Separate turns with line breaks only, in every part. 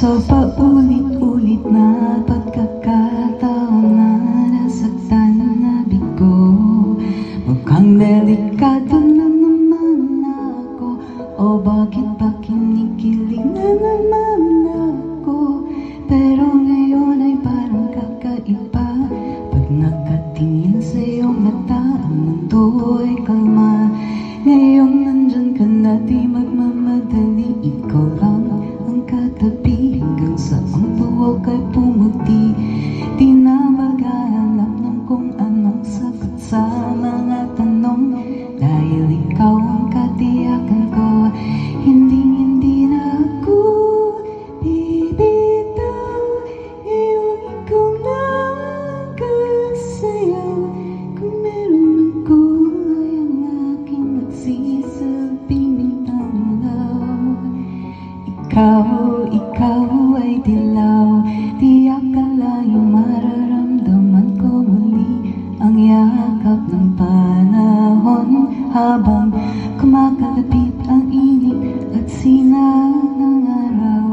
Sa paulit-ulit na pagkakataon na nasaktan na bigo, mukhang delikado na naman ako. O bakit ba kinikilig na naman ako? Pero ngayon ay parang kakaiba. Pag nakatingin sa iyong mata, ang mundo ay kalma. Ngayong nandyan ka na, di magmamadali. Ikaw lang ang katabi, hanggang sa ang buhok ay pumuti. Di na maghahanap ng kung anong sagot sa mga tanong, dahil ikaw ang katiyakan ko. Hindi na ako bibitaw. Ngayong ikaw na nagkasayaw. Kung meron mang kulay ang aking nagsisilbing bintanaw. Ikaw ay dilaw. Di akalaing mararamdaman ko muli ang yakap ng panahon, habang kumakalapit ang init at sinaw ng araw.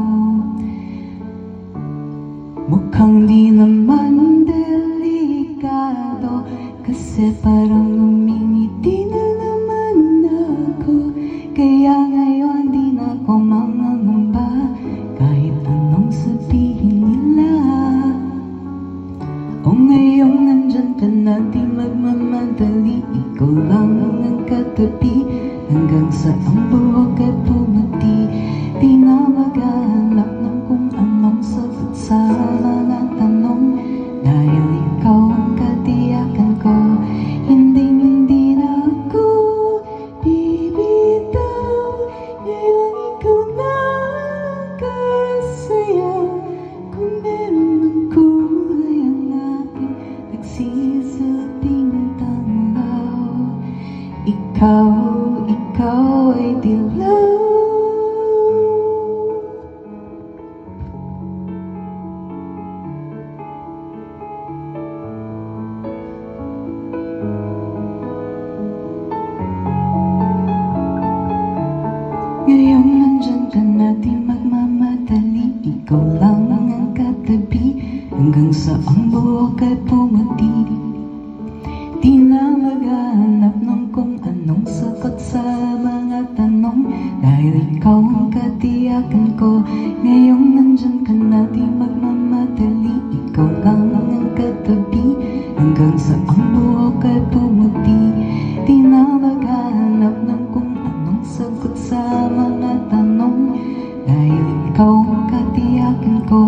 Mukhang di naman delikado, kasi parang umingiti na naman ako. Kaya ngayon di na ako mangangamba, kahit anong sabihin nila. O ngayong nandyan ka na, di magmamadali. Ikaw lang ang katabi, hanggang sa ang buhok ay pumuti. Di na maghahanap ng kung anong sagot sa mga tanong, dahil ikaw ang katiyakan ko. Hindi na ako bibitaw. Ngayong ikaw na nagkasayaw. Kung meron mang kulay ang aking nagsisilbing tanaw. Ikaw ay dilaw. Ngayong nandyan ka na, di magmamadali. Ikaw lang ang katabi, hanggang sa ang buhok ay pumuti. Di na maghahanap ng kung anong sagot sa mga tanong, dahil ikaw ang katiyakan ko. Ngayong nandyan ka na, di magmamadali. Ikaw lang ang katabi, hanggang sa ang buhok ay pumuti. Di na maghahanap ng kung anong sagot sa mga tanong, dahil ikaw ang katiyakan ko.